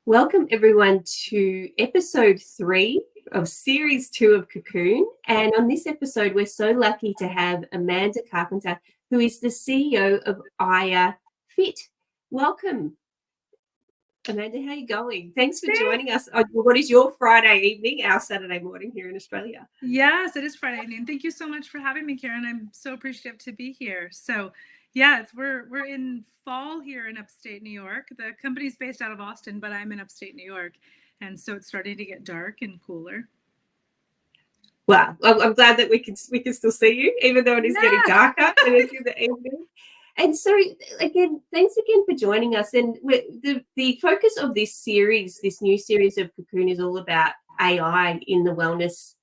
Welcome everyone to episode 3 of series 2 of Kokoon. And on this episode, we're so lucky to have Amanda Carpenter, who is the CEO of Iah.fit. Welcome, Amanda. How are you going? Thanks for joining us on what is your Friday evening, our Saturday morning here in Australia. Yes, it is Friday evening. Thank you so much for having me, Karen. I'm so appreciative to be here. So yeah, we're in fall here in upstate New York. The company's based out of Austin, but I'm in upstate New York. And so it's starting to get dark and cooler. Well, I'm glad that we can still see you, even though it is getting darker and it's in the evening. And so, again, thanks again for joining us. And the focus of this series, this new series of Kokoon, is all about AI in the wellness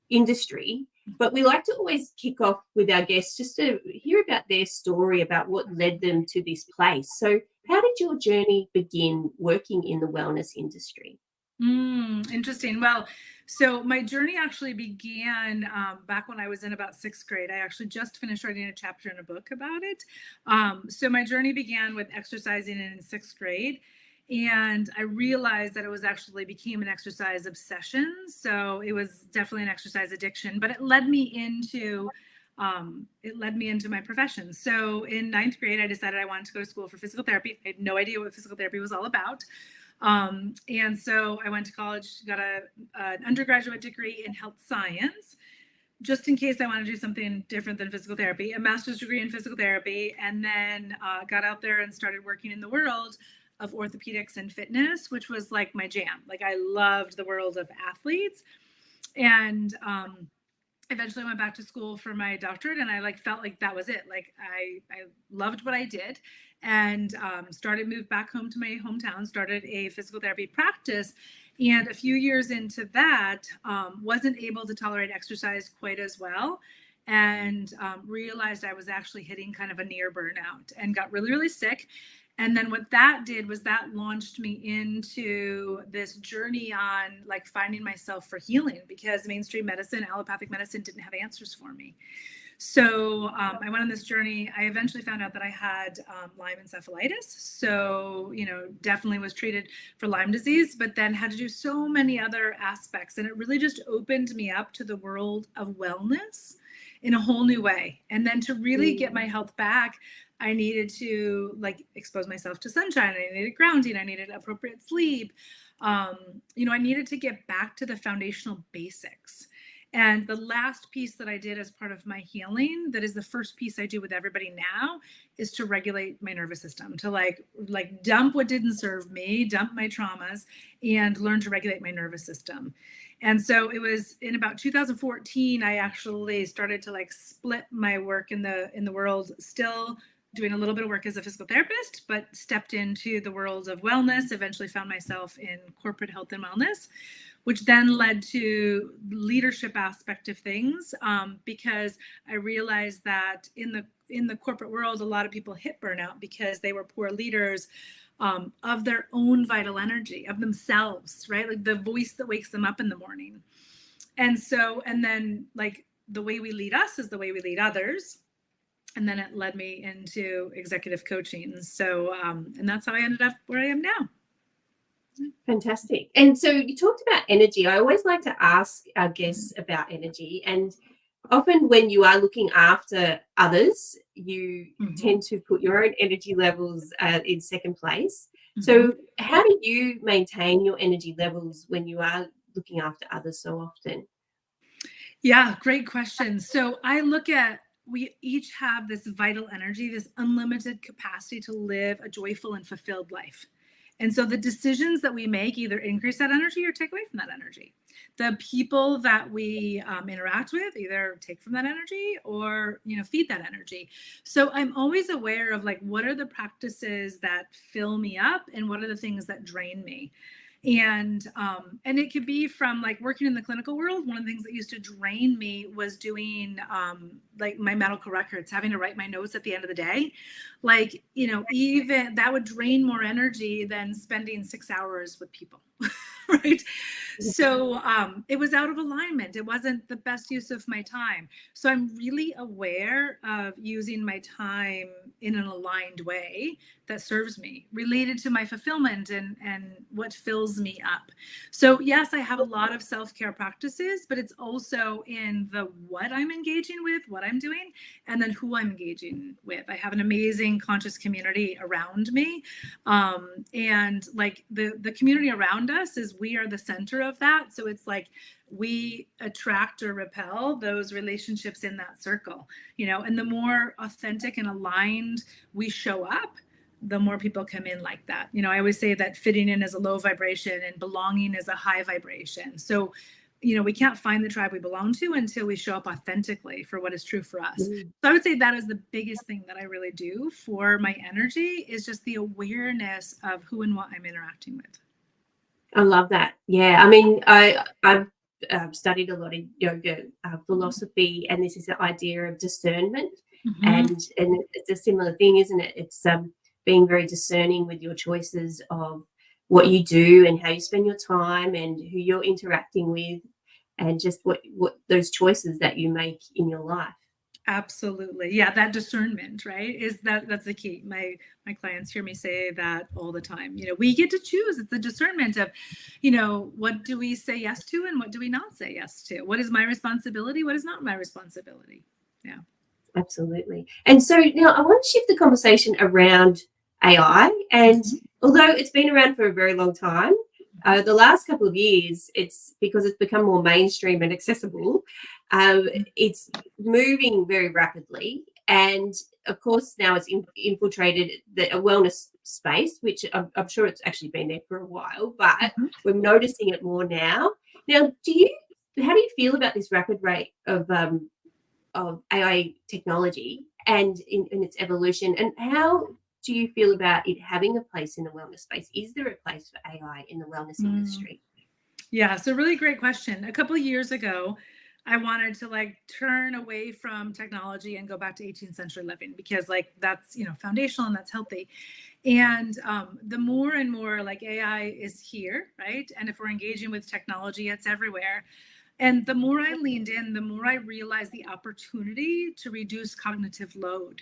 industry. But we like to always kick off with our guests just to hear about their story, about what led them to this place. So how did your journey begin working in the wellness industry? Interesting. Well, so my journey actually began back when I was in about 6th grade. I actually just finished writing a chapter in a book about it. So my journey began with exercising in 6th grade. And I realized that it was actually became an exercise obsession. So it was definitely an exercise addiction, but it led me into my profession. So in 9th grade, I decided I wanted to go to school for physical therapy. I had no idea what physical therapy was all about. And so I went to college, got an undergraduate degree in health science, just in case I want to do something different than physical therapy, a master's degree in physical therapy, and then got out there and started working in the world of orthopedics and fitness, which was like my jam. Like I loved the world of athletes. And eventually went back to school for my doctorate, and I felt like that was it. Like I loved what I did, and moved back home to my hometown, started a physical therapy practice. And a few years into that, wasn't able to tolerate exercise quite as well, and realized I was actually hitting kind of a near burnout and got really, really sick. And then what that did was that launched me into this journey on like finding myself for healing, because mainstream medicine, allopathic medicine didn't have answers for me. So I went on this journey. I eventually found out that I had Lyme encephalitis. So, definitely was treated for Lyme disease, but then had to do so many other aspects. And it really just opened me up to the world of wellness in a whole new way. And then to really get my health back, I needed to expose myself to sunshine. I needed grounding. I needed appropriate sleep. I needed to get back to the foundational basics. And the last piece that I did as part of my healing, that is the first piece I do with everybody now, is to regulate my nervous system, to like dump what didn't serve me, dump my traumas, and learn to regulate my nervous system. And so it was in about 2014, I actually started to split my work in the world, still doing a little bit of work as a physical therapist, but stepped into the world of wellness, eventually found myself in corporate health and wellness, which then led to leadership aspect of things, because I realized that in the corporate world, a lot of people hit burnout because they were poor leaders of their own vital energy, of themselves, right? Like the voice that wakes them up in the morning. And then the way we lead us is the way we lead others. And then it led me into executive coaching. So, and that's how I ended up where I am now. Fantastic. And so you talked about energy. I always like to ask our guests about energy. And often when you are looking after others, you tend to put your own energy levels in second place. So how do you maintain your energy levels when you are looking after others so often? Yeah, great question. So I look at, we each have this vital energy, this unlimited capacity to live a joyful and fulfilled life. And so the decisions that we make either increase that energy or take away from that energy. The people that we interact with either take from that energy or, feed that energy. So I'm always aware of what are the practices that fill me up and what are the things that drain me. And it could be from working in the clinical world. One of the things that used to drain me was doing my medical records, having to write my notes at the end of the day. Even that would drain more energy than spending 6 hours with people. Right. So it was out of alignment. It wasn't the best use of my time. So I'm really aware of using my time in an aligned way that serves me, related to my fulfillment and what fills me up. So yes, I have a lot of self-care practices, but it's also in the what I'm engaging with, what I'm doing, and then who I'm engaging with. I have an amazing conscious community around me. And like the community around us is, we are the center of that. So it's like we attract or repel those relationships in that circle, you know, and the more authentic and aligned we show up, the more people come in like that. You know, I always say that fitting in is a low vibration and belonging is a high vibration. So, you know, we can't find the tribe we belong to until we show up authentically for what is true for us. So I would say that is the biggest thing that I really do for my energy, is just the awareness of who and what I'm interacting with. I love that. Yeah, I mean, I've studied a lot of yoga philosophy, and this is the idea of discernment, and it's a similar thing, isn't it? It's being very discerning with your choices of what you do and how you spend your time and who you're interacting with, and just what those choices that you make in your life. Absolutely. Yeah, that discernment, right? That's the key. My clients hear me say that all the time. You know, we get to choose. It's the discernment of, you know, what do we say yes to and what do we not say yes to? What is my responsibility? What is not my responsibility? Yeah. Absolutely. And so now I want to shift the conversation around AI. And although it's been around for a very long time, the last couple of years, it's because it's become more mainstream and accessible. It's moving very rapidly. And of course, now it's infiltrated a wellness space, which I'm sure it's actually been there for a while, but we're noticing it more now. Now, how do you feel about this rapid rate of AI technology and in its evolution, and how do you feel about it having a place in the wellness space? Is there a place for AI in the wellness industry? Yeah, so really great question. A couple of years ago, I wanted to like turn away from technology and go back to 18th century living, because like that's, you know, foundational and that's healthy. And the more and more like AI is here, right? And if we're engaging with technology, it's everywhere. And the more I leaned in, the more I realized the opportunity to reduce cognitive load.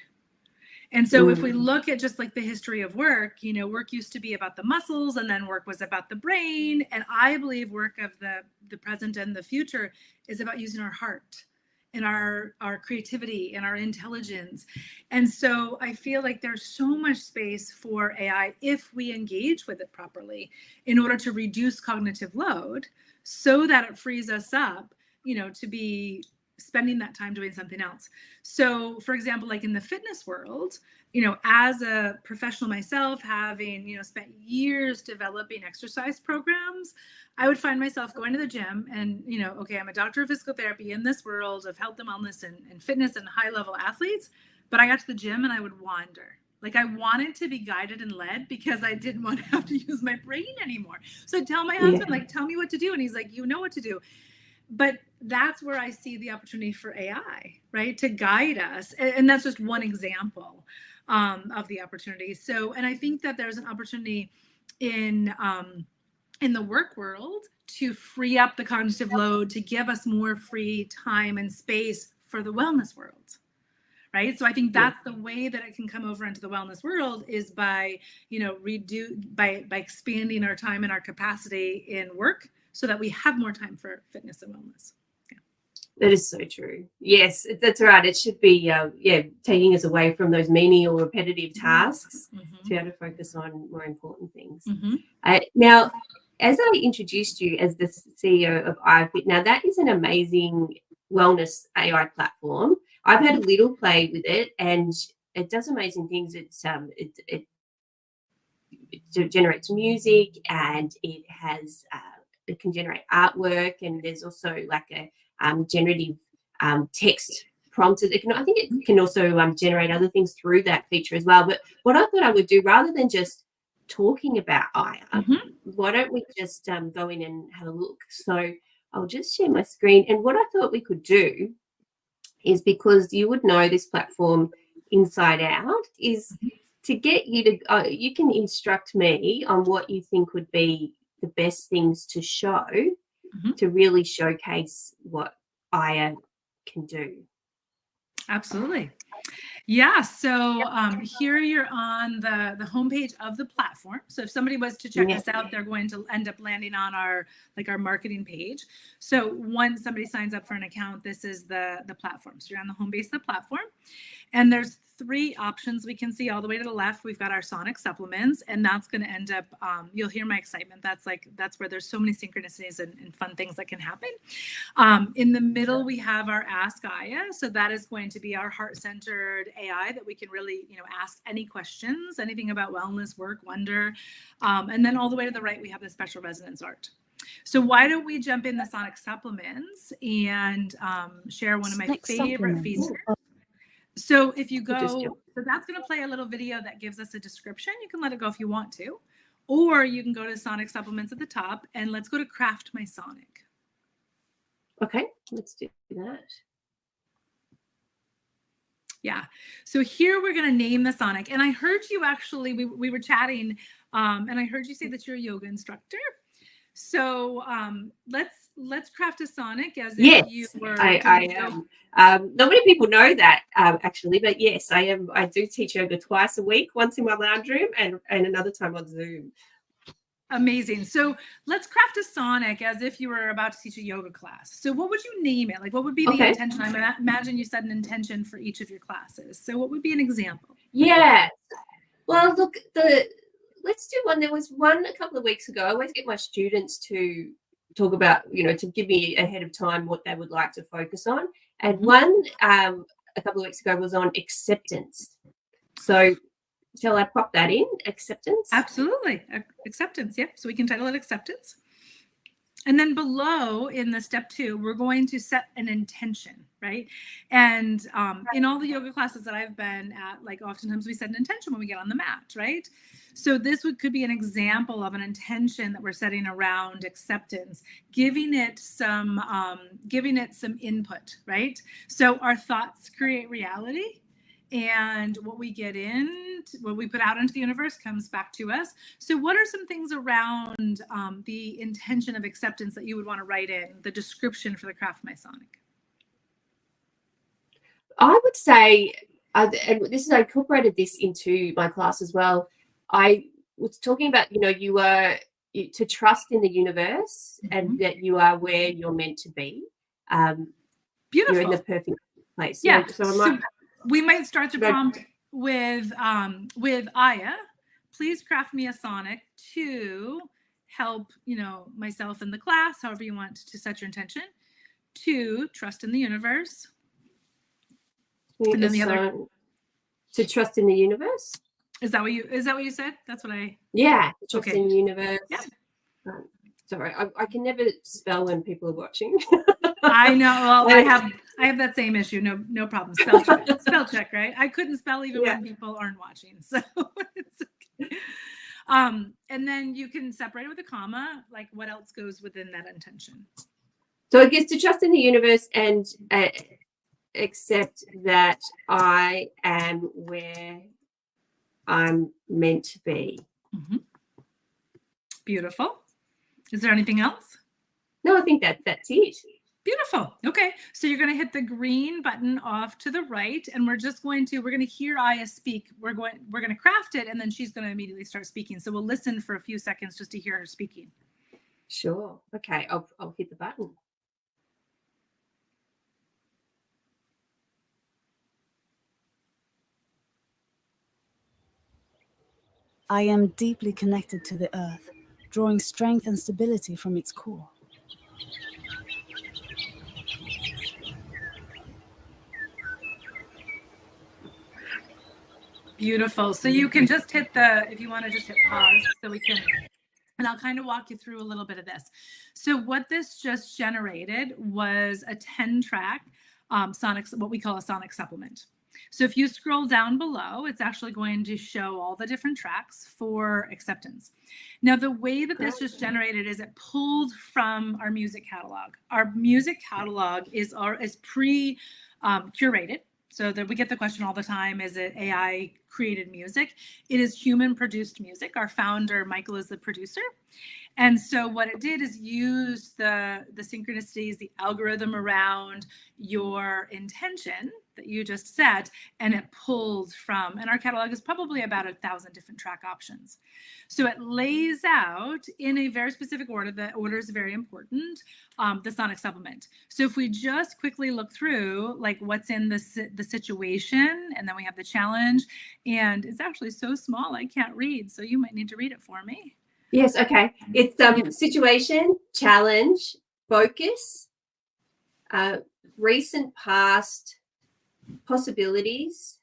And so if we look at just like the history of work, you know, work used to be about the muscles, and then work was about the brain. And I believe work of the present and the future is about using our heart and our creativity and our intelligence. And so I feel like there's so much space for AI if we engage with it properly in order to reduce cognitive load, so that it frees us up, you know, to be spending that time doing something else. So for example, like in the fitness world, you know, as a professional myself, having, you know, spent years developing exercise programs, I would find myself going to the gym and, you know, okay, I'm a doctor of physical therapy in this world of health and wellness and fitness and high level athletes, but I got to the gym and I would wander. Like I wanted to be guided and led because I didn't want to have to use my brain anymore. So I'd tell my husband, like, tell me what to do. And he's like, you know what to do. But that's where I see the opportunity for AI, right, to guide us. And that's just one example of the opportunity. So, and I think that there's an opportunity in the work world to free up the cognitive load, to give us more free time and space for the wellness world. Right. So I think that's the way that it can come over into the wellness world, is by, you know, by expanding our time and our capacity in work, so that we have more time for fitness and wellness. Yeah. That is so true. Yes, that's right. It should be, taking us away from those menial, repetitive tasks to be able to focus on more important things. Now, as I introduced you as the CEO of Iah.fit, now that is an amazing wellness AI platform. I've had a little play with it, and it does amazing things. It generates music, and it has it can generate artwork, and there's also like a generative text prompts. I think it can also generate other things through that feature as well. But what I thought I would do, rather than just talking about Iah, why don't we just go in and have a look? So I'll just share my screen. And what I thought we could do is, because you would know this platform inside out, is to get you to, you can instruct me on what you think would be the best things to show to really showcase what Iah can do. Absolutely. Yeah, so here you're on the homepage of the platform. So if somebody was to check us out, they're going to end up landing on our marketing page. So once somebody signs up for an account, this is the platform. So you're on the home base of the platform, and there's 3 options we can see all the way to the left. We've got our sonic supplements, and that's going to end up, you'll hear my excitement. That's where there's so many synchronicities and fun things that can happen. In the middle, we have our Ask Iah. So that is going to be our heart-centered AI that we can really, ask any questions, anything about wellness, work, wonder. And then all the way to the right, we have the special resonance art. So why don't we jump in the sonic supplements and share one of my favorite features. So if you go, so that's going to play a little video that gives us a description. You can let it go if you want to, or you can go to sonic supplements at the top, and let's go to Craft My Sonic. Okay, let's do that. Yeah. So here we're going to name the sonic. And I heard you actually, we were chatting, and I heard you say that you're a yoga instructor. So let's craft a sonic as if you were. I am. Not many people know that actually, but yes, I am. I do teach yoga twice a week, once in my lounge room and another time on Zoom. Amazing. So let's craft a sonic as if you were about to teach a yoga class. So what would you name it? Like, what would be the intention? I imagine you set an intention for each of your classes. So what would be an example? Yeah. Well, look, let's do one. There was one a couple of weeks ago. I always get my students to talk about, to give me ahead of time what they would like to focus on. And one a couple of weeks ago was on acceptance. So shall I pop that in? Acceptance? Absolutely. Acceptance. Yeah. So we can title it Acceptance. And then below in the step 2, we're going to set an intention, right? And in all the yoga classes that I've been at, like oftentimes we set an intention when we get on the mat, right? So this could be an example of an intention that we're setting around acceptance, giving it some input, right? So our thoughts create reality. And what we what we put out into the universe comes back to us. So what are some things around the intention of acceptance that you would want to write in the description for the Craft My Sonic? I would say, and I incorporated this into my class as well. I was talking about, you are to trust in the universe and that you are where you're meant to be. Beautiful. You're in the perfect place. Yeah. So we might start the prompt with Iah. Please craft me a sonic to help, myself in the class, however you want to set your intention, to trust in the universe. And then the other, to trust in the universe. Is that what you said? That's what I. Yeah. Trust in the universe. Yeah. Sorry, I can never spell when people are watching. I know. Well, I have that same issue. No problem. Spell check, right? I couldn't spell even when people aren't watching. So it's okay. And then you can separate it with a comma. Like, what else goes within that intention? So I guess to trust in the universe and accept that I am where I'm meant to be. Mm-hmm. Beautiful. Is there anything else? No, I think that's it. Beautiful. Okay. So you're going to hit the green button off to the right, and we're going to hear Iah speak. We're going to craft it, and then she's going to immediately start speaking. So we'll listen for a few seconds just to hear her speaking. Sure. Okay. I'll hit the button. I am deeply connected to the earth, drawing strength and stability from its core. Beautiful. So you can just hit if you want to just hit pause so we can, and I'll kind of walk you through a little bit of this. So what this just generated was a 10-track what we call a sonic supplement. So if you scroll down below, it's actually going to show all the different tracks for acceptance. Now, the way that this just generated is it pulled from our music catalog. Our music catalog is pre-curated. So that we get the question all the time, is it AI created music? It is human produced music. Our founder, Michael, is the producer. And so what it did is use the synchronicities, the algorithm around your intention that you just set, and it pulled from, and our catalog is probably about 1,000 different track options. So it lays out in a very specific order. The order is very important, the sonic supplement. So if we just quickly look through like what's in the situation, and then we have the challenge, and it's actually so small I can't read, so you might need to read it for me. Yes, okay. It's situation, challenge, focus, recent past, possibilities,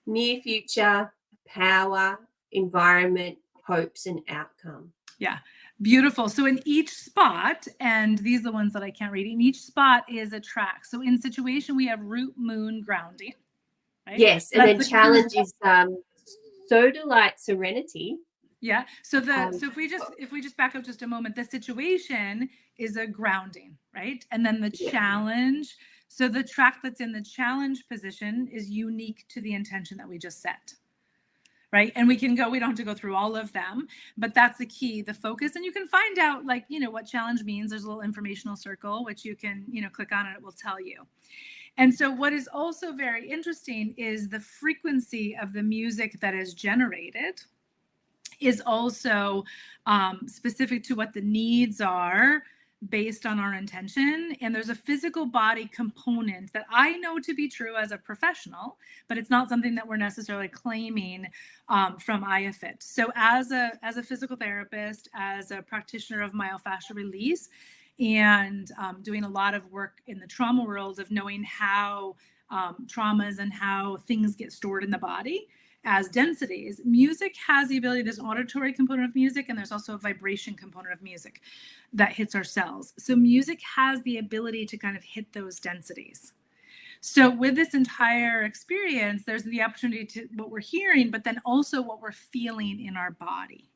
near future, power, environment, hopes, and outcome. Yeah, beautiful. So in each spot, and these are the ones that I can't read, in each spot is a track. So in situation, we have root, moon, grounding. Right? Yes, and then challenge is sodalite serenity. Yeah. So so if we just back up just a moment, the situation is a grounding, right? And then the challenge. So the track that's in the challenge position is unique to the intention that we just set. Right. And we don't have to go through all of them, but that's the key, the focus. And you can find out like, what challenge means. There's a little informational circle, which you can, click on and it will tell you. And so what is also very interesting is the frequency of the music that is generated is also specific to what the needs are based on our intention. And there's a physical body component that I know to be true as a professional, but it's not something that we're necessarily claiming from Iah.fit. So as a physical therapist, as a practitioner of myofascial release, and doing a lot of work in the trauma world of knowing how traumas and how things get stored in the body as densities, music has the ability, there's an auditory component of music, and there's also a vibration component of music that hits our cells. So music has the ability to kind of hit those densities. So with this entire experience, there's the opportunity to what we're hearing, but then also what we're feeling in our body.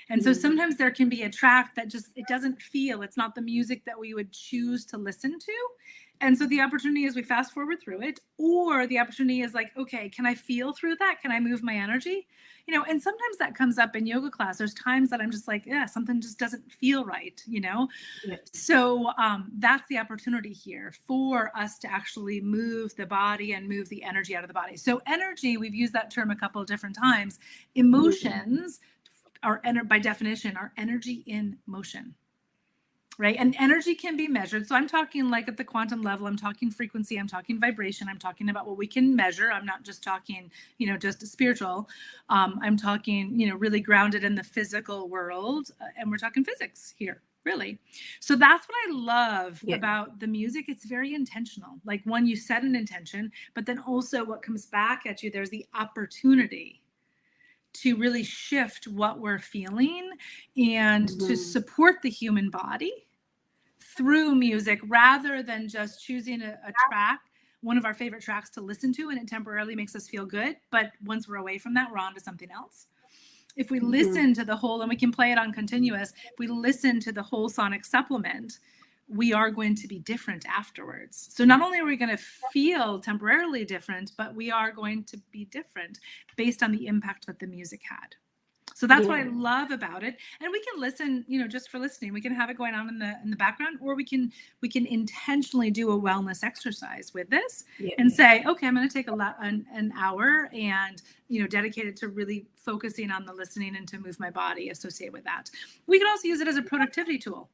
And so sometimes there can be a track that it doesn't feel, it's not the music that we would choose to listen to. And so the opportunity is we fast forward through it, or the opportunity is like, okay, can I feel through that? Can I move my energy? And sometimes that comes up in yoga class. There's times that I'm just like, something just doesn't feel right, Yeah. So that's the opportunity here for us to actually move the body and move the energy out of the body. So energy, we've used that term a couple of different times. Emotions are, by definition, are energy in motion. Right. And energy can be measured. So I'm talking like at the quantum level, I'm talking frequency, I'm talking vibration, I'm talking about what we can measure. I'm not just talking, just spiritual. I'm talking, really grounded in the physical world. And we're talking physics here, really. So that's what I love about the music. It's very intentional. Like when you set an intention, but then also what comes back at you, there's the opportunity to really shift what we're feeling and to support the human body through music, rather than just choosing a track, one of our favorite tracks to listen to, and it temporarily makes us feel good. But once we're away from that, we're on to something else. If we listen to the whole, and we can play it on continuous, if we listen to the whole sonic supplement, we are going to be different afterwards. So not only are we going to feel temporarily different, but we are going to be different based on the impact that the music had. So that's what I love about it. And we can listen, just for listening. We can have it going on in the background, or we can intentionally do a wellness exercise with this and say, okay, I'm going to take an hour and dedicate it to really focusing on the listening and to move my body associated with that. We can also use it as a productivity tool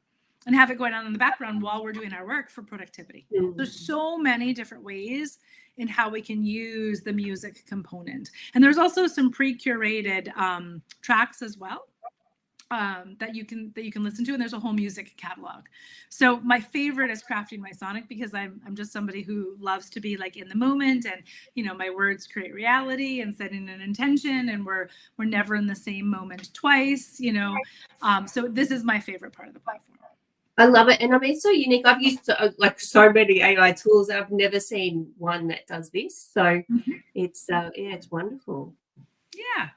and have it going on in the background while we're doing our work for productivity. There's so many different ways in how we can use the music component. And there's also some pre-curated tracks as well that you can listen to, and there's a whole music catalog. So my favorite is crafting my sonic, because I'm just somebody who loves to be like in the moment, and my words create reality, and setting an intention, and we're never in the same moment twice, so this is my favorite part of the platform. I love it. And I mean, it's so unique. I've used so many AI tools. I've never seen one that does this. So it's wonderful. Yeah.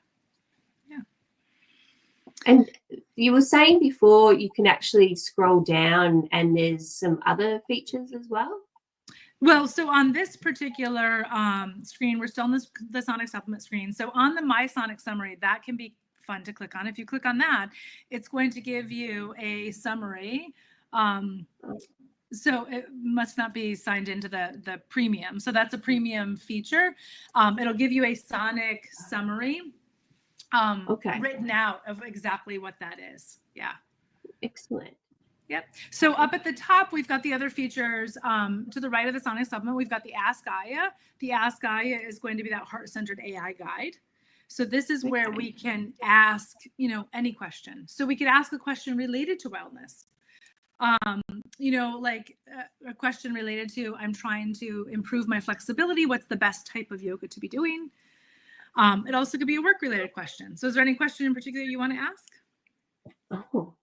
And you were saying before you can actually scroll down, and there's some other features as well. Well, so on this particular screen, we're still on the sonic supplement screen. So on the My Sonic Summary, that can be fun to click on. If you click on that, it's going to give you a summary. So it must not be signed into the premium. So that's a premium feature. It'll give you a sonic summary written out of exactly what that is. Yeah. Excellent. Yep. So up at the top, we've got the other features. To the right of the Sonic Supplement, we've got the Ask Iah. The Ask Iah is going to be that heart-centered AI guide. So this is where we can ask, any question. So we could ask a question related to wellness. Like a question related to, I'm trying to improve my flexibility. What's the best type of yoga to be doing? It also could be a work-related question. So is there any question in particular you want to ask? Oh,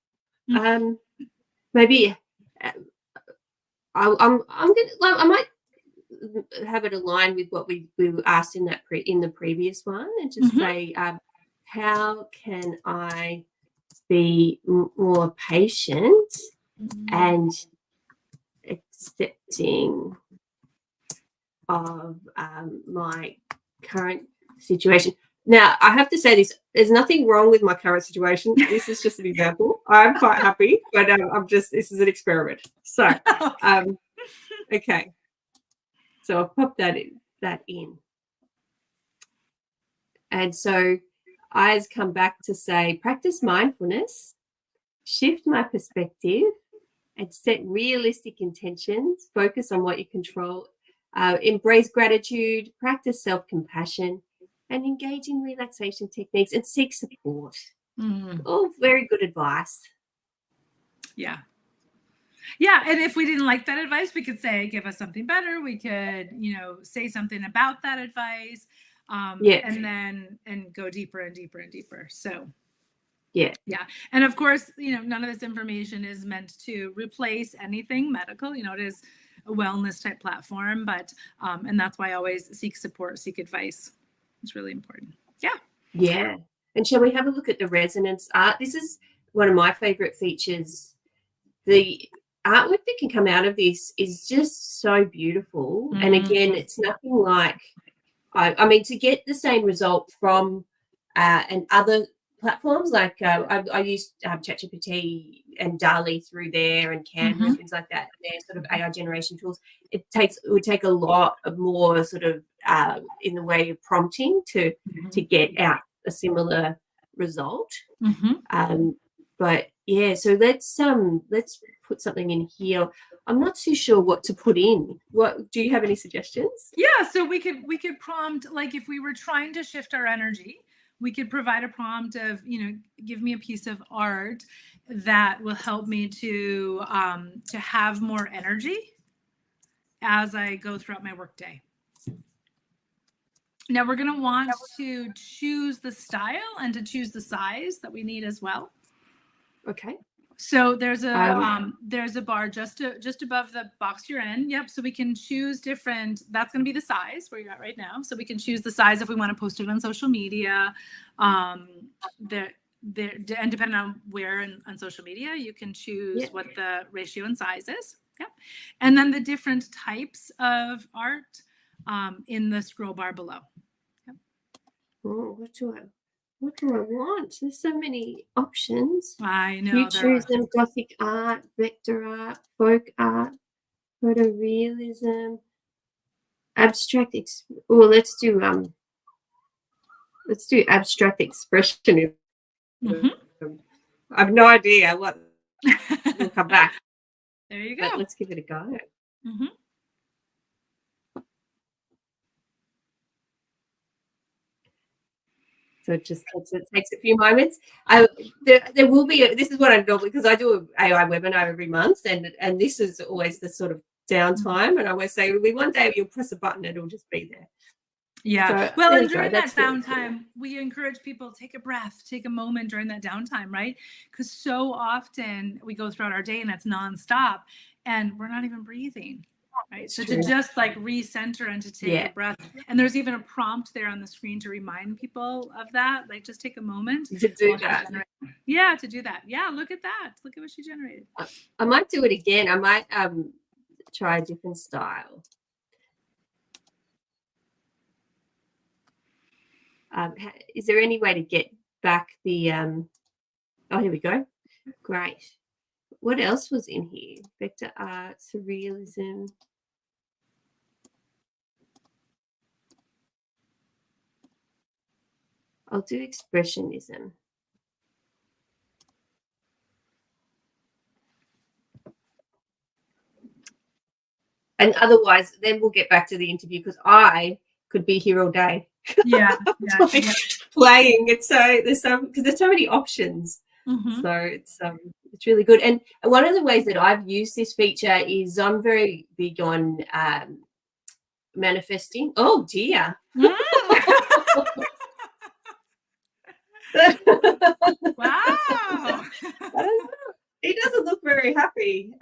maybe I'm gonna. I might have it aligned with what we asked in the previous one, and just say, how can I be more patient and accepting of my current situation. Now, I have to say this, there's nothing wrong with my current situation. This is just an example. I'm quite happy, but this is an experiment. So, okay. So I'll pop that in. And so I's come back to say, practice mindfulness, shift my perspective, and set realistic intentions, focus on what you control, embrace gratitude, practice self-compassion, and engage in relaxation techniques and seek support. All very good advice. Yeah. Yeah. And if we didn't like that advice, we could say, give us something better. We could, say something about that advice. And go deeper and deeper and deeper. So yeah. And of course, none of this information is meant to replace anything medical. It is a wellness type platform, but and that's why I always seek support, seek advice. It's really important. Yeah. And shall we have a look at the resonance art? This is one of my favorite features. The artwork that can come out of this is just so beautiful. And again, it's nothing like, I mean, to get the same result from and other platforms, like I use ChatGPT and DALL-E through there, and Canva and things like that. They're sort of AI generation tools. It would take a lot of more sort of in the way of prompting to get out a similar result. But yeah, so let's put something in here. I'm not too sure what to put in. What do you have any suggestions? Yeah, so we could prompt, like if we were trying to shift our energy, we could provide a prompt of, give me a piece of art that will help me to have more energy as I go throughout my workday. Now we're going to want to choose the style and to choose the size that we need as well. Okay. So there's a bar just above the box you're in. Yep. So we can choose different. That's going to be the size where you're at right now. So we can choose the size if we want to post it on social media. And depending on where on social media, you can choose what the ratio and size is. Yep. And then the different types of art in the scroll bar below. Yep. Oh, what do I want? There's so many options. I know. Futurism, Gothic art, vector art, folk art, photorealism, abstract. Let's do abstract expressionism. I have no idea what will come back. There you go. But let's give it a go. So it takes a few moments. There will be this is what I normally, because I do an AI webinar every month, and this is always the sort of downtime. And I always say, one day you'll press a button, it'll just be there. Yeah. So, well, and during that downtime, we encourage people, take a breath, take a moment during that downtime, right? Because so often we go throughout our day and it's nonstop and we're not even breathing. Right. So to just like recenter and to take a breath. And there's even a prompt there on the screen to remind people of that. Like just take a moment to do that. To do that. Yeah. Look at that. Look at what she generated. I might do it again. I might try a different style. Is there any way to get back the oh, here we go. Great. what else was in here? Vector art, surrealism. I'll do expressionism. And otherwise, then we'll get back to the interview because I could be here all day. Yeah, playing. It's so there's so many options. Mm-hmm. So it's really good. And one of the ways that I've used this feature is I'm very big on manifesting. Oh dear. Wow. I don't know. He doesn't look very happy.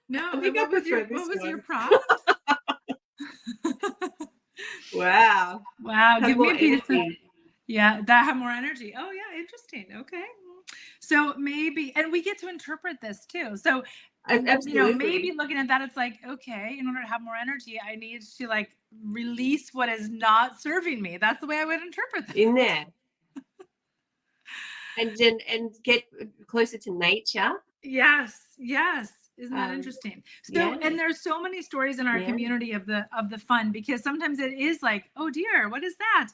No, I think what was your prompt? Wow. Wow, Have give me more a piece of, energy. yeah, that have more energy. Oh yeah, interesting. Okay. So maybe, and we get to interpret this too. So Absolutely. maybe looking at that, it's like, okay, in order to have more energy, I need to like release what is not serving me. That's the way I would interpret that. In there. and get closer to nature. Yes. Isn't that interesting? So, yeah. And there's so many stories in our community of the fun, because sometimes it is like, oh dear, what is that?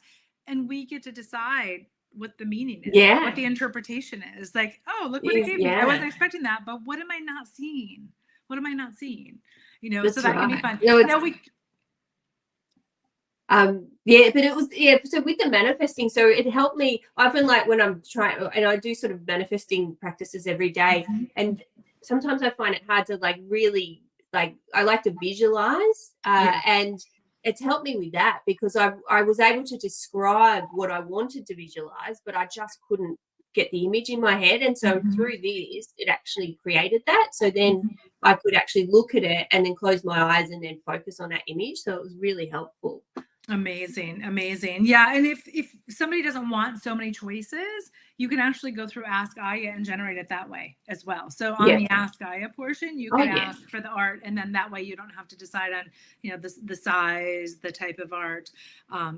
And we get to decide what the meaning is, what the interpretation is. Like, oh, look what it gave me. I wasn't expecting that, but what am I not seeing? What am I not seeing? That's so that can be fun. No, now we but it was so with the manifesting, so it helped me often, like when I'm trying, and I do sort of manifesting practices every day, and sometimes I find it hard to like really, like, I like to visualize, and it's helped me with that because I was able to describe what I wanted to visualize, but I just couldn't get the image in my head. And so through this, it actually created that. So then I could actually look at it and then close my eyes and then focus on that image. So it was really helpful. Amazing. Yeah. And if somebody doesn't want so many choices, you can actually go through Ask Iah and generate it that way as well. So on the Ask Iah portion, you can ask for the art, and then that way you don't have to decide on, the size, the type of art.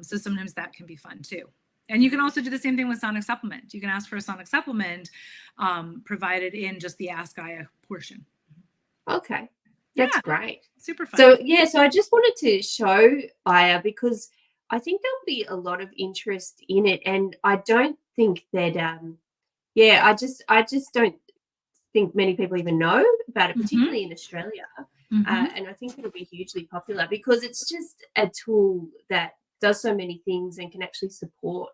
So sometimes that can be fun too. And you can also do the same thing with sonic supplement. You can ask for a sonic supplement provided in just the Ask Iah portion. Okay. That's great. Super fun. So I just wanted to show Iah because I think there'll be a lot of interest in it, and I don't think that I just don't think many people even know about it, particularly in Australia. And I think it'll be hugely popular because it's just a tool that does so many things and can actually support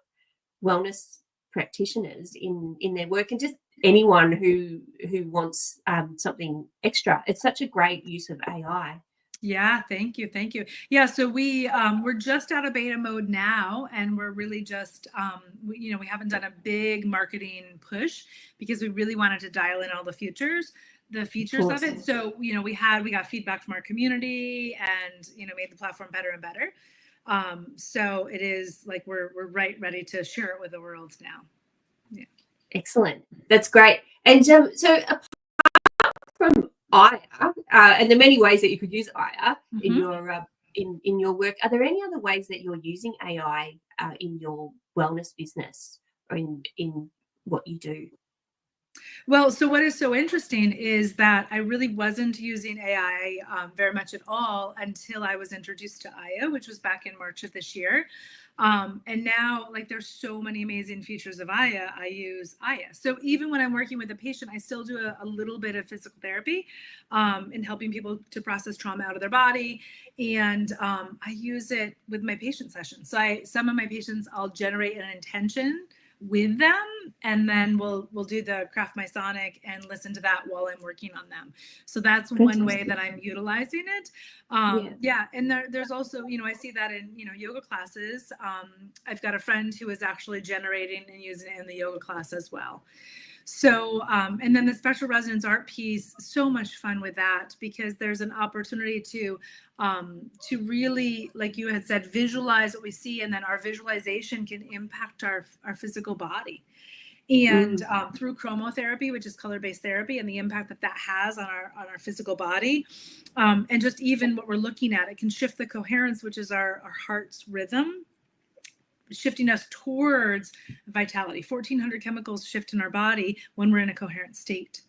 wellness practitioners in their work, and just anyone who wants something extra. It's such a great use of AI. Yeah, thank you. Yeah, so we're just out of beta mode now, and we're really just we haven't done a big marketing push because we really wanted to dial in all the features of it. So we got feedback from our community, and made the platform better and better. So it is like we're ready to share it with the world now. Yeah. Excellent. That's great. And so apart from Iah, and the many ways that you could use Iah in your in your work, are there any other ways that you're using AI in your wellness business or in what you do? Well, so what is so interesting is that I really wasn't using AI very much at all until I was introduced to Iah, which was back in March of this year. And now, like, there's so many amazing features of Iah, I use Iah. So even when I'm working with a patient, I still do a little bit of physical therapy in helping people to process trauma out of their body. And I use it with my patient sessions. So some of my patients, I'll generate an intention with them, and then we'll do the craft my sonic and listen to that while I'm working on them. So that's one way that I'm utilizing it. And there's also, I see that in yoga classes. I've got a friend who is actually generating and using it in the yoga class as well. So and then the special resonance art piece, so much fun with that, because there's an opportunity to really, like you had said, visualize what we see, and then our visualization can impact our physical body. And through chromotherapy, which is color-based therapy, and the impact that has on our physical body, and just even what we're looking at, it can shift the coherence, which is our heart's rhythm. shifting us towards vitality. 1,400 chemicals shift in our body when we're in a coherent state.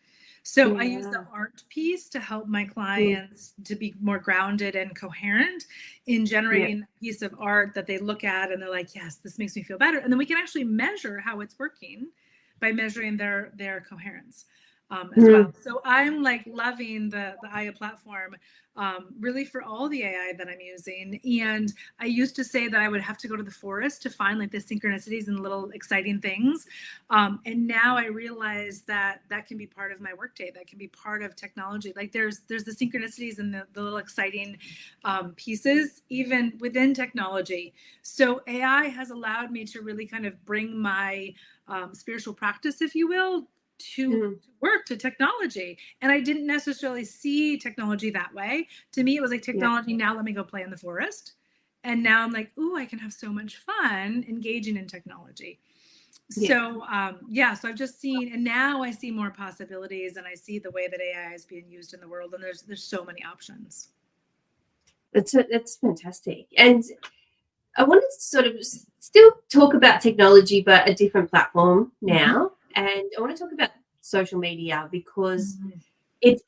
So I use the art piece to help my clients to be more grounded and coherent in generating a piece of art that they look at and they're like, yes, this makes me feel better. And then we can actually measure how it's working by measuring their coherence as well. So I'm like loving the Iah platform really for all the AI that I'm using. And I used to say that I would have to go to the forest to find like the synchronicities and little exciting things. And now I realize that that can be part of my workday. That can be part of technology. Like there's the synchronicities and the little exciting pieces, even within technology. So AI has allowed me to really kind of bring my spiritual practice, if you will, to work, to technology. And I didn't necessarily see technology that way. To me, it was like technology, now let me go play in the forest. And now I'm like, ooh, I can have so much fun engaging in technology. So, so I've just seen, and now I see more possibilities, and I see the way that AI is being used in the world, and there's so many options. That's fantastic. And I wanted to sort of still talk about technology, but a different platform now. And I want to talk about social media because it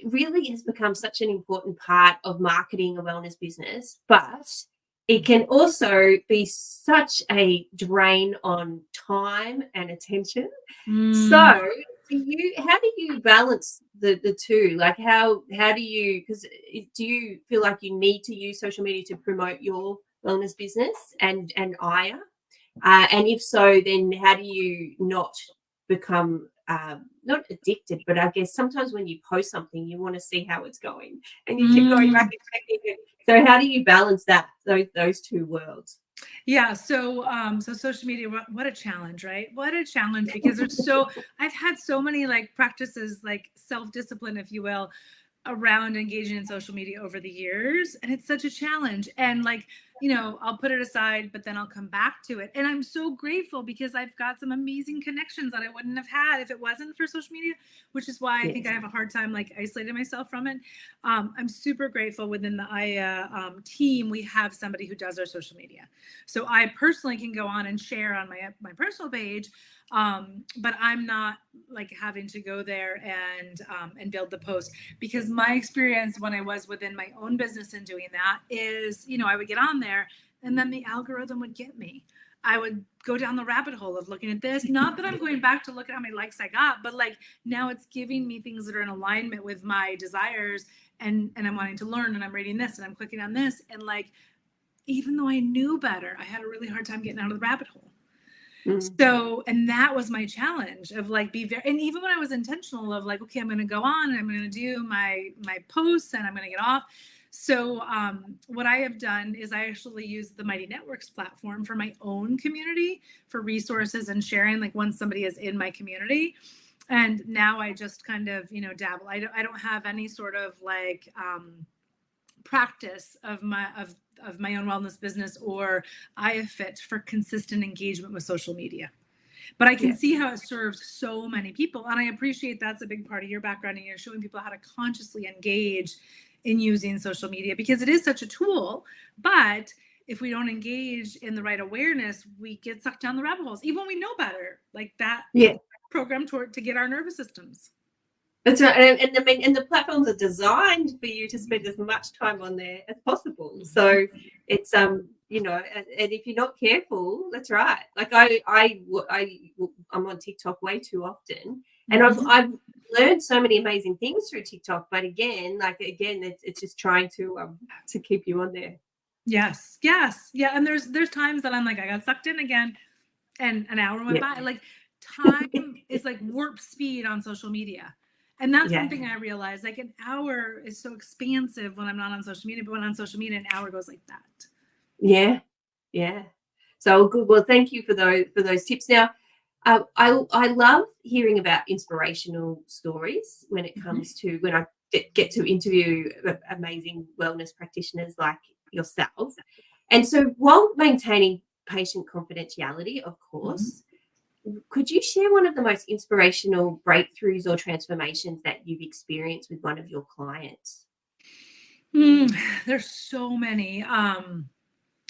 really has become such an important part of marketing a wellness business, but it can also be such a drain on time and attention. So how do you balance the two? Like how do you, because do you feel like you need to use social media to promote your wellness business and Iah? And if so, then how do you not become not addicted, but I guess sometimes when you post something, you want to see how it's going and you keep going back and checking it. So how do you balance those two worlds? Yeah. So social media, what a challenge, right? What a challenge, because I've had so many like practices, like self-discipline, if you will, around engaging in social media over the years. And it's such a challenge. And like, I'll put it aside, but then I'll come back to it. And I'm so grateful because I've got some amazing connections that I wouldn't have had if it wasn't for social media, which is why I think I have a hard time like isolating myself from it. I'm super grateful within the Iah team. We have somebody who does our social media. So I personally can go on and share on my personal page, but I'm not like having to go there and build the post, because my experience when I was within my own business and doing that is, I would get on there and then the algorithm would get me. I would go down the rabbit hole of looking at this. Not that I'm going back to look at how many likes I got, but like now it's giving me things that are in alignment with my desires, and I'm wanting to learn, and I'm reading this and I'm clicking on this. And like, even though I knew better, I had a really hard time getting out of the rabbit hole. So, and that was my challenge of like, and even when I was intentional of like, okay, I'm going to go on and I'm going to do my posts and I'm going to get off. So what I have done is I actually use the Mighty Networks platform for my own community for resources and sharing, like once somebody is in my community. And now I just kind of, dabble. I don't have any sort of like practice of my own wellness business or Iah.fit for consistent engagement with social media. But I can see how it serves so many people. And I appreciate that's a big part of your background, and you're showing people how to consciously engage in using social media, because it is such a tool. But if we don't engage in the right awareness, we get sucked down the rabbit holes, even when we know better, like that programmed to get our nervous systems. That's right. And the platforms are designed for you to spend as much time on there as possible. So it's and if you're not careful, that's right. Like I'm on TikTok way too often, and I've learned so many amazing things through TikTok. But again, it's just trying to keep you on there. Yes. Yeah. And there's times that I'm like, I got sucked in again, and an hour went by. Like time is like warp speed on social media. And that's one thing I realized, like an hour is so expansive when I'm not on social media, but when I'm on social media, an hour goes like that. Yeah. Yeah. So good. Well, thank you for those tips. Now, I love hearing about inspirational stories when it comes to when I get to interview amazing wellness practitioners like yourself. And so while maintaining patient confidentiality, of course, could you share one of the most inspirational breakthroughs or transformations that you've experienced with one of your clients? There's so many.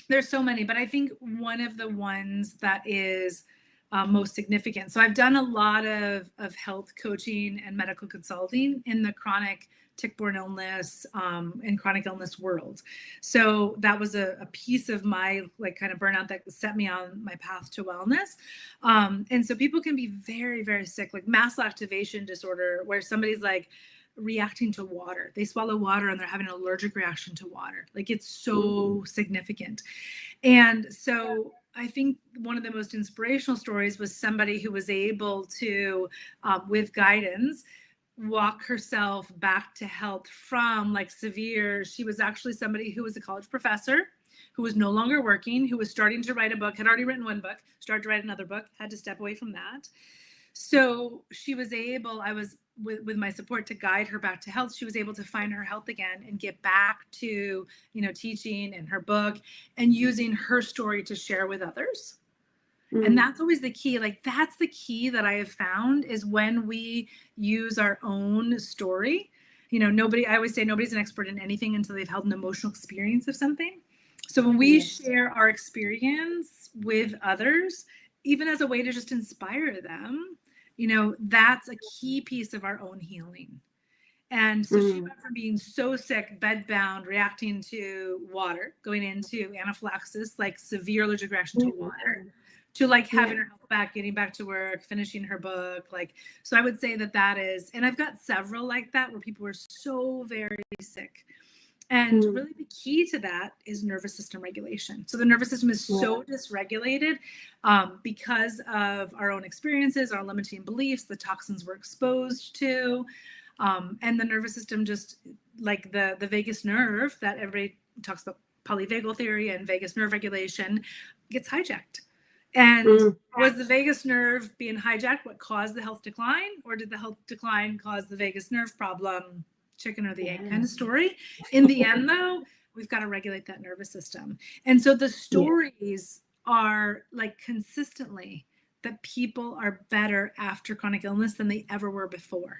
There's so many, but I think one of the ones that is most significant. So I've done a lot of health coaching and medical consulting in the chronic tick-borne illness and chronic illness world. So that was a piece of my like kind of burnout that set me on my path to wellness. And so people can be very, very sick, like mast cell activation disorder, where somebody's like reacting to water. They swallow water and they're having an allergic reaction to water. Like it's so significant. And so I think one of the most inspirational stories was somebody who was able to, with guidance, walk herself back to health from like severe. She was actually somebody who was a college professor, who was no longer working, who was starting to write a book, had already written one book, started to write another book, had to step away from that. So she was able, I was with my support to guide her back to health. She was able to find her health again and get back to, teaching and her book and using her story to share with others. And that's always the key. Like that's the key that I have found is when we use our own story. I always say nobody's an expert in anything until they've held an emotional experience of something. So when we share our experience with others, even as a way to just inspire them, that's a key piece of our own healing. And so she went from being so sick, bedbound, reacting to water, going into anaphylaxis, like severe allergic reaction to water, to like having her health back, getting back to work, finishing her book. So I would say that is, and I've got several like that where people were so very sick. And really the key to that is nervous system regulation. So the nervous system is so dysregulated because of our own experiences, our limiting beliefs, the toxins we're exposed to, and the nervous system just like the vagus nerve that everybody talks about, polyvagal theory and vagus nerve regulation, gets hijacked. And was the vagus nerve being hijacked what caused the health decline, or did the health decline cause the vagus nerve problem? Chicken or the egg kind of story. In the end, though, we've got to regulate that nervous system. And so the stories are like consistently that people are better after chronic illness than they ever were before,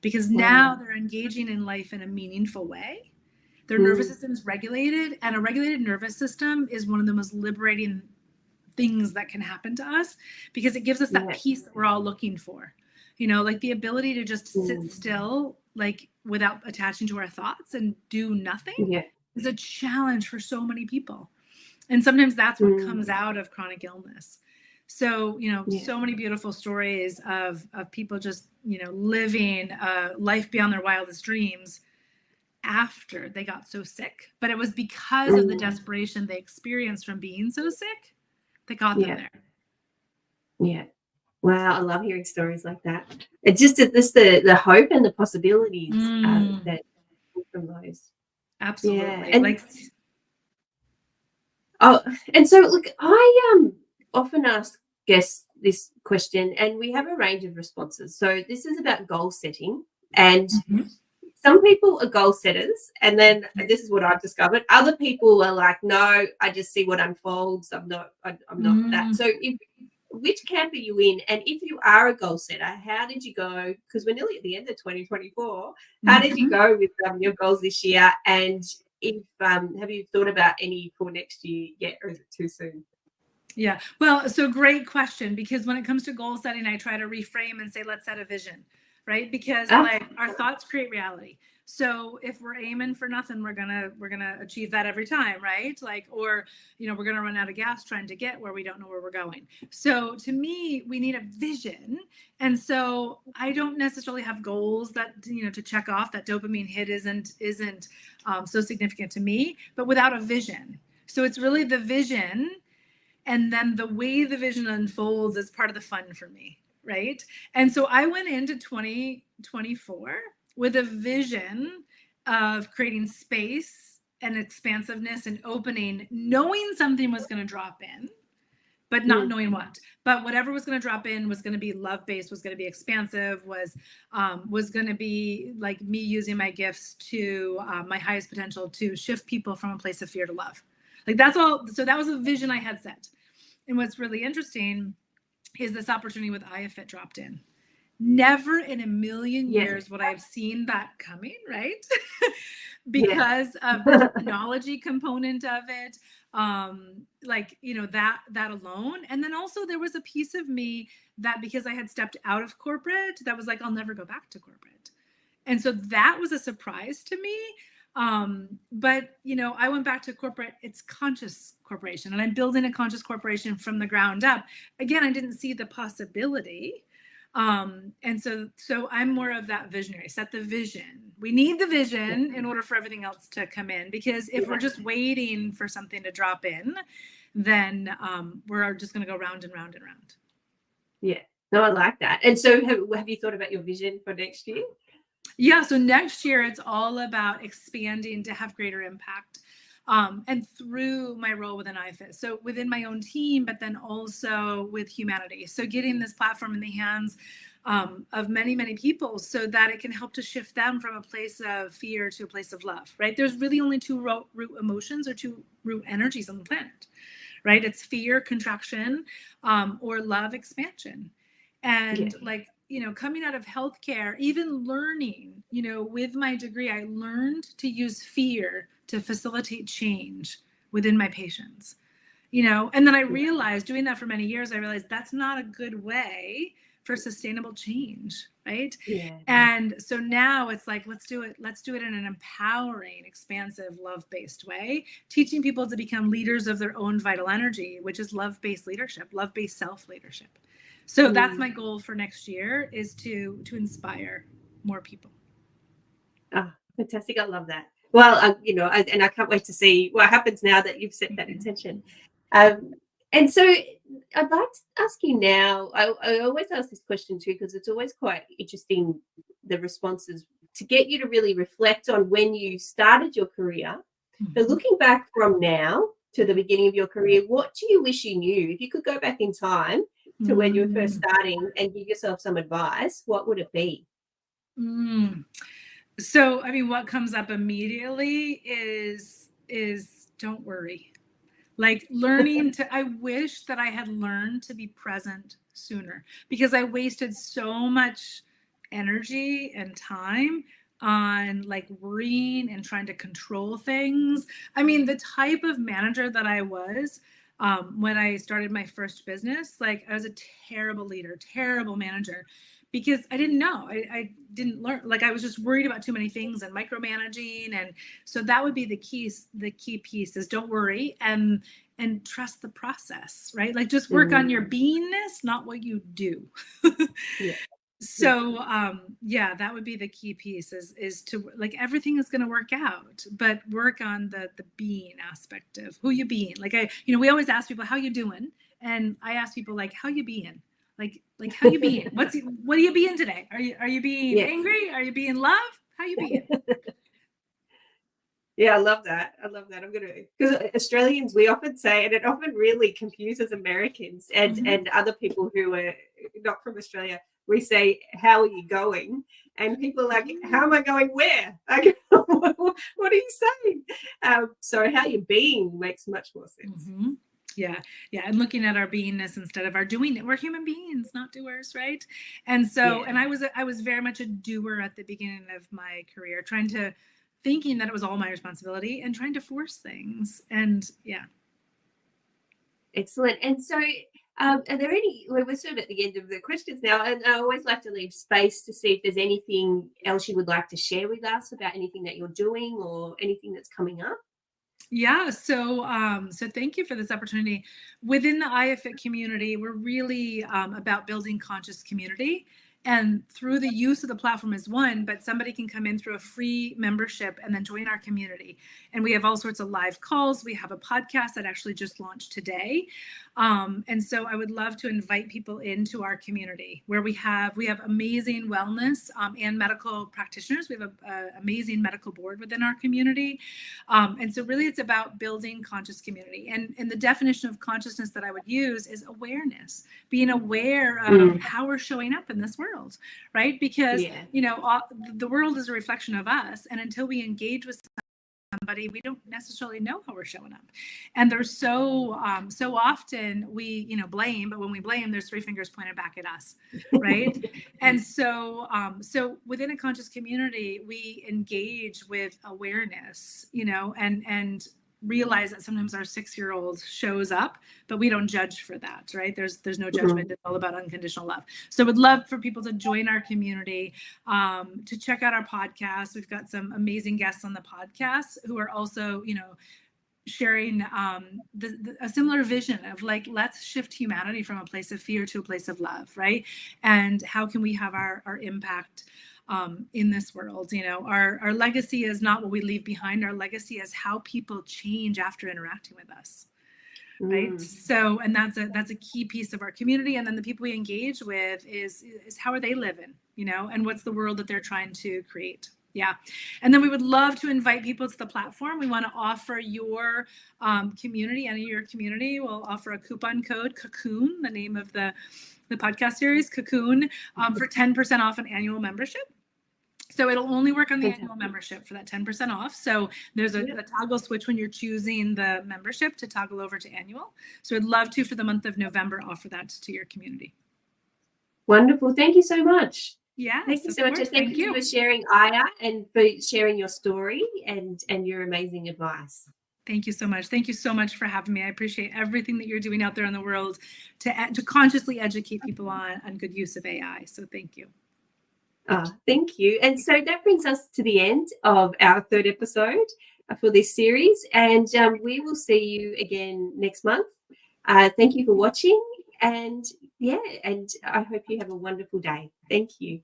because now they're engaging in life in a meaningful way. Their nervous system is regulated, and a regulated nervous system is one of the most liberating things that can happen to us, because it gives us that peace that we're all looking for. Like the ability to just sit still, like without attaching to our thoughts and do nothing is a challenge for so many people. And sometimes that's what comes out of chronic illness. So, so many beautiful stories of people just, living life beyond their wildest dreams after they got so sick. But it was because of the desperation they experienced from being so sick that got them there. Yeah. Wow, I love hearing stories like that. It's just the hope and the possibilities that come from those. Absolutely. Yeah. And so look, I often ask guests this question, and we have a range of responses. So this is about goal setting, and some people are goal setters, and then this is what I've discovered. Other people are like, no, I just see what unfolds. I'm not that. So which camp are you in? And if you are a goal setter, how did you go? Because we're nearly at the end of 2024. How did you go with your goals this year? And if have you thought about any for next year yet, or is it too soon? Yeah, well, so great question, because when it comes to goal setting, I try to reframe and say, let's set a vision, right? Because like our thoughts create reality. So if we're aiming for nothing, we're gonna achieve that every time, right? Like, or we're gonna run out of gas trying to get where we don't know where we're going. So to me, we need a vision. And so I don't necessarily have goals that to check off. That dopamine hit isn't so significant to me, but without a vision. So it's really the vision, and then the way the vision unfolds is part of the fun for me, right? And so I went into 2024 with a vision of creating space and expansiveness and opening, knowing something was going to drop in, but not knowing what. But whatever was going to drop in was going to be love-based, was going to be expansive, was going to be like me using my gifts to my highest potential to shift people from a place of fear to love. Like that's all. So that was a vision I had set. And what's really interesting is this opportunity with Iah.fit dropped in. Never in a million Yeah. years would I have seen that coming, right? Yeah. Because of the technology component of it, like, you know, that alone. And then also there was a piece of me that, because I had stepped out of corporate, that was like, I'll never go back to corporate. And so that was a surprise to me. But, you know, I went back to corporate. It's conscious corporation, and I'm building a conscious corporation from the ground up. Again, I didn't see the possibility. And so I'm more of that visionary. Set the vision. We need the vision in order for everything else to come in, because if we're just waiting for something to drop in, then we're just going to go round and round and round. Yeah. No, I like that. And so have you thought about your vision for next year? Yeah, so next year it's all about expanding to have greater impact, and through my role within Iah.fit. So within my own team, but then also with humanity. So getting this platform in the hands of many, many people so that it can help to shift them from a place of fear to a place of love, right? There's really only two root emotions or two root energies on the planet, right? It's fear, contraction, or love, expansion. And like, you know, coming out of healthcare, even learning, you know, with my degree, I learned to use fear to facilitate change within my patients, you know, and then I realized doing that for many years, I realized that's not a good way for sustainable change, right? Yeah. And so now it's like, let's do it in an empowering, expansive, love-based way, teaching people to become leaders of their own vital energy, which is love-based leadership, love-based self-leadership. So that's my goal for next year, is to inspire more people. Oh, fantastic. I love that. Well, you know, and I can't wait to see what happens now that you've set that intention. And so I'd like to ask you now, I always ask this question too, because it's always quite interesting, the responses, to get you to really reflect on when you started your career. But looking back from now to the beginning of your career, what do you wish you knew? If you could go back in time to when you were first starting and give yourself some advice, what would it be? So, I mean, what comes up immediately is don't worry. Like learning to, I wish that I had learned to be present sooner, because I wasted so much energy and time on like worrying and trying to control things. I mean, the type of manager that I was when I started my first business, like I was a terrible leader, terrible manager, because I didn't know. I didn't learn. Like I was just worried about too many things and micromanaging. And so that would be the key piece is don't worry and trust the process, right? Like just work on your beingness, not what you do. So yeah, that would be the key piece is to like everything is going to work out, but work on the being aspect of who you being. Like we always ask people, how you doing? And I ask people like, how you being? Like how you being? What are you being today? Are you being angry? Are you being love? How you being? Yeah, I love that. I'm gonna, because Australians, we often say, and it often really confuses Americans and other people who are not from Australia. We say, "How are you going?" And people are like, "How am I going where?" Like, what are you saying? So, how you being makes much more sense. Yeah. And looking at our beingness instead of our doing it. We're human beings, not doers, right? And so, and I was very much a doer at the beginning of my career, thinking that it was all my responsibility and trying to force things. And Excellent. And so, are there any? We're sort of at the end of the questions now, and I always like to leave space to see if there's anything else you would like to share with us about anything that you're doing or anything that's coming up. Yeah, so thank you for this opportunity. Within the Iah.fit community, we're really about building conscious community. And through the use of the platform is one, but somebody can come in through a free membership and then join our community. And we have all sorts of live calls. We have a podcast that actually just launched today. And so I would love to invite people into our community where we have amazing wellness and medical practitioners. We have an amazing medical board within our community. And so really it's about building conscious community. And the definition of consciousness that I would use is awareness, being aware of how we're showing up in this world, right? Because, the world is a reflection of us. And until we engage with somebody, we don't necessarily know how we're showing up. And there's so often we, blame, but when we blame, there's 3 fingers pointed back at us, right? And so within a conscious community, we engage with awareness, and realize that sometimes our 6-year-old shows up, but we don't judge for that, right? There's no judgment. It's all about unconditional love. So would love for people to join our community, to check out our podcast. We've got some amazing guests on the podcast who are also, sharing a similar vision of like, let's shift humanity from a place of fear to a place of love, right? And how can we have our impact in this world? Our legacy is not what we leave behind. Our legacy is how people change after interacting with us, right? So, and that's a key piece of our community. And then the people we engage with is how are they living, and what's the world that they're trying to create. Yeah. And then we would love to invite people to the platform. We want to offer your community, any of your community, we'll offer a coupon code, Kokoon, the name of the podcast series, Kokoon, for 10% off an annual membership. So it'll only work on the annual membership for that 10% off. So there's a toggle switch when you're choosing the membership to toggle over to annual. So I'd love to, for the month of November, offer that to your community. Wonderful. Thank you so much. Yeah. Thank you so much. And thank you for sharing, Iah, and for sharing your story and your amazing advice. Thank you so much. Thank you so much for having me. I appreciate everything that you're doing out there in the world to consciously educate people on good use of AI. So thank you. Thank you. And so that brings us to the end of our 3rd episode for this series. And we will see you again next month. Thank you for watching. And I hope you have a wonderful day. Thank you.